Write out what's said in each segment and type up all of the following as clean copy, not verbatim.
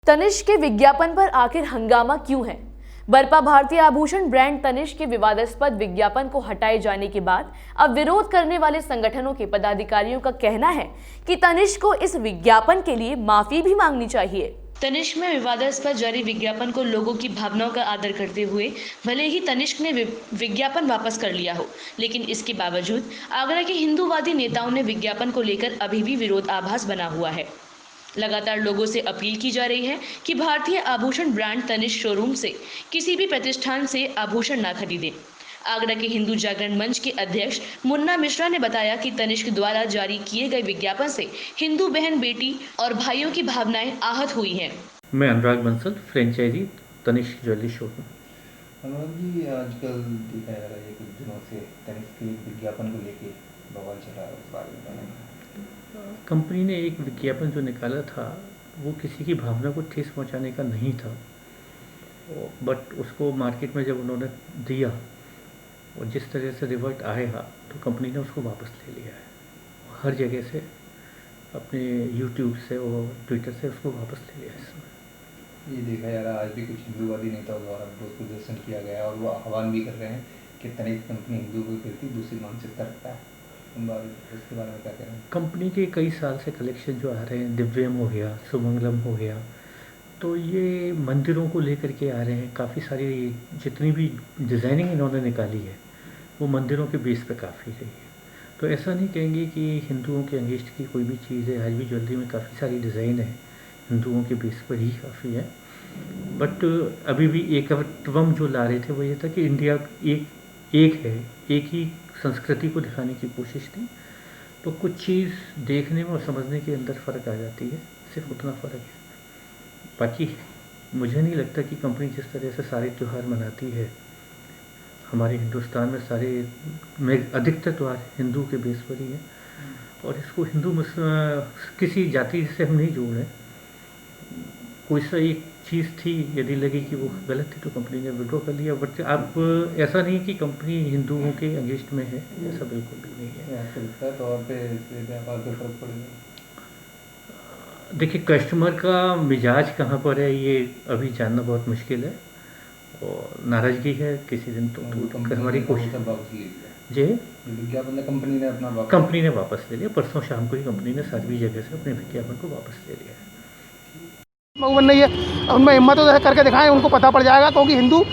तनिष्क के विज्ञापन पर आखिर हंगामा क्यों है? बरपा भारतीय आभूषण ब्रांड तनिष्क के विवादास्पद विज्ञापन को हटाए जाने के बाद अब विरोध करने वाले संगठनों के पदाधिकारियों का कहना है कि तनिष्क को इस विज्ञापन के लिए माफी भी मांगनी चाहिए। तनिष्क में विवादास्पद जारी विज्ञापन को लोगों की भावनाओं का आदर करते हुए भले ही तनिष्क ने विज्ञापन वापस कर लिया हो, लेकिन इसके बावजूद आगरा के हिंदूवादी नेताओं ने विज्ञापन को लेकर अभी भी विरोधाभास बना हुआ है। लगातार लोगों से अपील की जा रही है कि भारतीय आभूषण ब्रांड तनिष्क शोरूम से किसी भी प्रतिष्ठान से आभूषण ना खरीदें। आगरा के हिंदू जागरण मंच के अध्यक्ष मुन्ना मिश्रा ने बताया कि तनिष्क द्वारा जारी किए गए विज्ञापन से हिंदू बहन बेटी और भाइयों की भावनाएं आहत हुई हैं। मैं Anurag Bansal, franchisee Tanishq jewellery showroom. Anurag ji, आजकल देखा जा रहा है कुछ दिनों से तनिष्क के विज्ञापन को लेके बवाल चला है, उस बारे में बताएं। कंपनी ने एक विज्ञापन जो निकाला था वो किसी की भावना को ठेस पहुंचाने का नहीं था, बट उसको मार्केट में जब उन्होंने दिया और जिस तरह से रिवर्ट आया तो कंपनी ने उसको वापस ले लिया है। हर जगह से, अपने यूट्यूब से और ट्विटर से उसको वापस ले लिया है। इसमें ये देखा जा रहा है आज भी कुछ हिंदूवादी नेताओं द्वारा विरोध प्रदर्शन किया गया और वो आह्वान भी कर रहे हैं कि तनिष्क कंपनी हिंदू के प्रति दूसरी मानसिकता रखता है। इसके बारे में क्या कह रहे हैं? कंपनी के कई साल से कलेक्शन जो आ रहे हैं, दिव्यम हो गया, सुमंगलम हो गया, तो ये मंदिरों को लेकर के आ रहे हैं। काफ़ी सारी जितनी भी डिज़ाइनिंग इन्होंने निकाली है वो मंदिरों के बेस पे काफ़ी रही है। तो ऐसा नहीं कहेंगे कि हिंदुओं के अंगेस्ट की कोई भी चीज़ है। आज भी ज्वेलरी में काफ़ी सारी डिज़ाइन है, हिंदुओं के बेस पर ही काफ़ी है। बट अभी भी एकत्वम जो ला रहे थे वो ये था कि इंडिया एक है, एक ही संस्कृति को दिखाने की कोशिश थी। तो कुछ चीज़ देखने में और समझने के अंदर फ़र्क आ जाती है, सिर्फ उतना फ़र्क है। बाकी मुझे नहीं लगता कि कंपनी जिस तरह से सारे त्यौहार मनाती है, हमारे हिंदुस्तान में सारे में अधिकतर त्यौहार हिंदू के बेस पर ही है और इसको हिंदू किसी जाति से हम नहीं जोड़ रहे। कोई सा एक चीज़ थी, यदि लगी कि वो गलत थी तो कंपनी ने विड्रॉ कर लिया। बट अब ऐसा नहीं कि कंपनी हिंदुओं के अगेंस्ट में है, ऐसा बिल्कुल भी नहीं है। आपको लगता है तौर पे व्यापार पे फर्क पड़ेगा? देखिए, कस्टमर का मिजाज कहाँ पर है ये अभी जानना बहुत मुश्किल है और नाराज़गी है किसी दिन तो हमारी कोशिश वापस ले लिया जी। विज्ञापन कंपनी ने अपना कंपनी ने वापस ले लिया। परसों शाम को ही कंपनी ने सारी जगह से अपने विज्ञापन को वापस ले लिया है। मगबन नहीं है, उनमें हिम्मत तो करके दिखाएं, उनको पता पड़ जाएगा क्योंकि हिंदू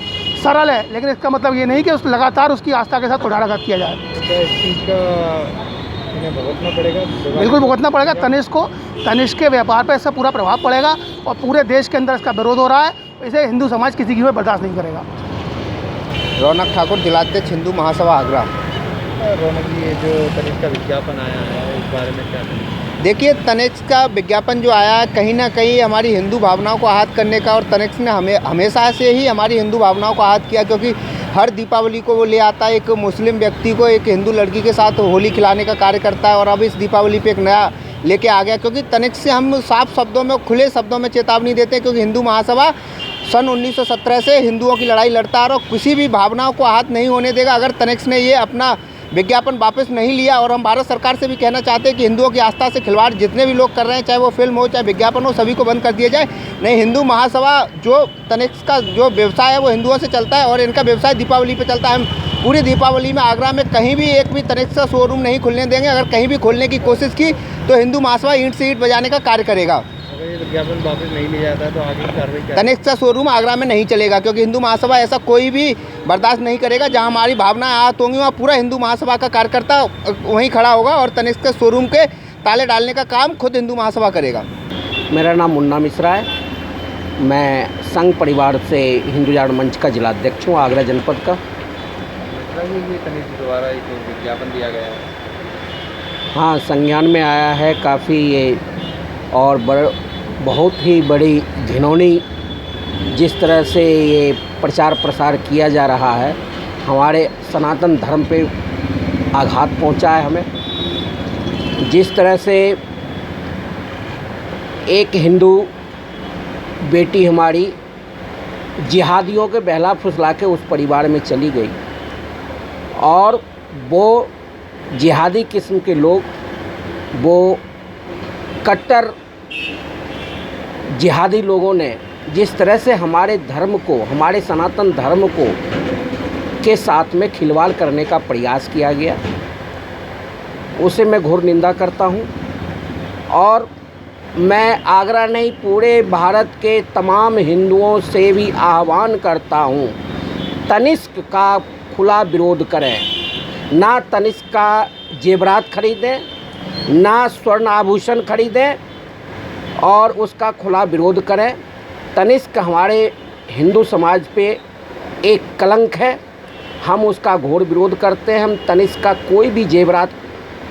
सरल है, लेकिन इसका मतलब ये नहीं कि उस लगातार उसकी आस्था के साथ कुठाराघात किया जाए। इस चीज़ का इन्हें भुगतना पड़ेगा, बिल्कुल भुगतना पड़ेगा। तनिष्क के व्यापार पर इसका पूरा प्रभाव पड़ेगा और पूरे देश के अंदर इसका विरोध हो रहा है। इसे हिंदू समाज किसी की भी बर्दाश्त नहीं करेगा। रौनक ठाकुर, जिलाध्यक्ष हिंदू महासभा आगरा। रौनक जी, ये जो तनिष्क का विज्ञापन आया है इस बारे में क्या कहेंगे? देखिए, तनिष्क का विज्ञापन जो आया है कहीं ना कहीं हमारी हिंदू भावनाओं को आहत करने का, और तनिष्क ने हमेशा से ही हमारी हिंदू भावनाओं को आहत किया, क्योंकि हर दीपावली को वो ले आता है एक मुस्लिम व्यक्ति को एक हिंदू लड़की के साथ होली खिलाने का कार्य करता है। और अब इस दीपावली पे एक नया लेके आ गया, क्योंकि तनिष्क से हम साफ शब्दों में, खुले शब्दों में चेतावनी देते हैं, क्योंकि हिंदू महासभा सन 1917 से हिंदुओं की लड़ाई लड़ता है और किसी भी भावनाओं को आहत नहीं होने देगा। अगर तनिष्क ने ये अपना विज्ञापन वापस नहीं लिया, और हम भारत सरकार से भी कहना चाहते हैं कि हिंदुओं की आस्था से खिलवाड़ जितने भी लोग कर रहे हैं, चाहे वो फिल्म हो चाहे विज्ञापन हो, सभी को बंद कर दिया जाए। नहीं, हिंदू महासभा जो तनिष्क का जो व्यवसाय है वो हिंदुओं से चलता है और इनका व्यवसाय दीपावली पे चलता है। हम पूरी दीपावली में आगरा में कहीं भी एक भी तनिष्क का शोरूम नहीं खुलने देंगे। अगर कहीं भी खोलने की कोशिश की तो हिंदू महासभा ईंट से ईंट बजाने का कार्य करेगा। अगर ये विज्ञापन वापस नहीं लिया जाता तो आगे कार्रवाई क्या? तनिष्क का शोरूम आगरा में नहीं चलेगा, क्योंकि हिंदू महासभा ऐसा कोई भी बर्दाश्त नहीं करेगा। जहां हमारी भावनाएं आहत होंगी वहाँ पूरा हिंदू महासभा का कार्यकर्ता वहीं खड़ा होगा और तनिष्क के शोरूम के ताले डालने का काम खुद हिंदू महासभा करेगा। मेरा नाम मुन्ना मिश्रा है। मैं संघ परिवार से हिंदू जागरण मंच का जिलाध्यक्ष हूँ, आगरा जनपद का। ये तनिष्क द्वारा एक विज्ञापन दिया गया है। हाँ, संज्ञान में आया है काफ़ी ये, और बहुत ही बड़ी घिनौनी जिस तरह से ये प्रचार प्रसार किया जा रहा है, हमारे सनातन धर्म पे आघात पहुंचा है हमें। जिस तरह से एक हिंदू बेटी हमारी जिहादियों के बहला फुसला के उस परिवार में चली गई, और वो जिहादी किस्म के लोग, वो कट्टर जिहादी लोगों ने जिस तरह से हमारे धर्म को, हमारे सनातन धर्म को के साथ में खिलवाड़ करने का प्रयास किया गया, उसे मैं घोर निंदा करता हूं। और मैं आगरा नहीं, पूरे भारत के तमाम हिंदुओं से भी आह्वान करता हूं, तनिष्क का खुला विरोध करें। ना तनिष्क का जेवरात खरीदें, ना स्वर्ण आभूषण खरीदें और उसका खुला विरोध करें। तनिष्क हमारे हिंदू समाज पे एक कलंक है, हम उसका घोर विरोध करते हैं। हम तनिष्क का कोई भी जेवरात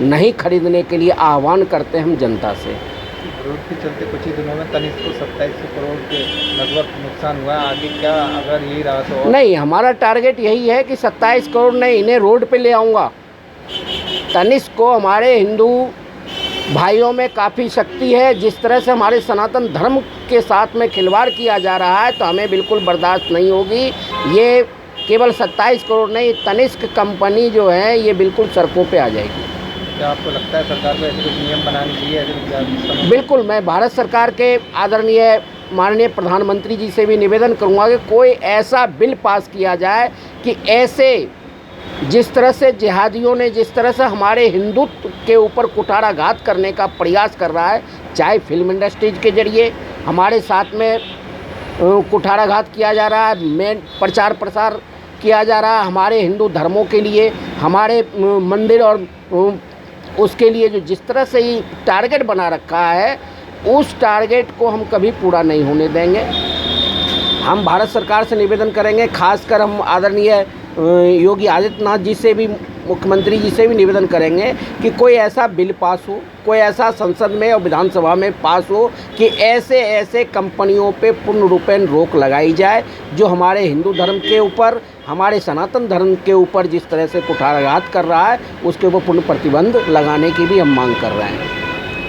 नहीं खरीदने के लिए आह्वान करते हैं हम जनता से। विरोध के चलते कुछ ही दिनों में तनिष्क को 2700 करोड़ के लगभग नुकसान हुआ। आगे क्या अगर यही रहा तो और? नहीं, हमारा टारगेट यही है कि 27 करोड़ नहीं, इन्हें रोड पे ले आऊँगा। तनिष्क को हमारे हिंदू भाइयों में काफ़ी शक्ति है। जिस तरह से हमारे सनातन धर्म के साथ में खिलवाड़ किया जा रहा है तो हमें बिल्कुल बर्दाश्त नहीं होगी। ये केवल 27 करोड़ नहीं, तनिष्क कंपनी जो है ये बिल्कुल सड़कों पे आ जाएगी। क्या आपको लगता है सरकार को ऐसे कुछ नियम बनाने चाहिए ऐसे? बिल्कुल, मैं भारत सरकार के आदरणीय माननीय प्रधानमंत्री जी से भी निवेदन करूंगा कि कोई ऐसा बिल पास किया जाए कि ऐसे जिस तरह से जिहादियों ने जिस तरह से हमारे हिंदुत्व के ऊपर कुठाराघात करने का प्रयास कर रहा है, चाहे फिल्म इंडस्ट्रीज के जरिए हमारे साथ में कुठाराघात किया जा रहा है, मेन प्रचार प्रसार किया जा रहा है हमारे हिंदू धर्मों के लिए, हमारे मंदिर और उसके लिए जो जिस तरह से ही टारगेट बना रखा है, उस टारगेट को हम कभी पूरा नहीं होने देंगे। हम भारत सरकार से निवेदन करेंगे, खासकर हम आदरणीय योगी आदित्यनाथ जी से भी, मुख्यमंत्री जी से भी निवेदन करेंगे कि कोई ऐसा बिल पास हो, कोई ऐसा संसद में और विधानसभा में पास हो कि ऐसे कंपनियों पे पूर्ण रूपेण रोक लगाई जाए जो हमारे हिंदू धर्म के ऊपर, हमारे सनातन धर्म के ऊपर जिस तरह से कुठाराघात कर रहा है, उसके ऊपर पूर्ण प्रतिबंध लगाने की भी हम मांग कर रहे हैं।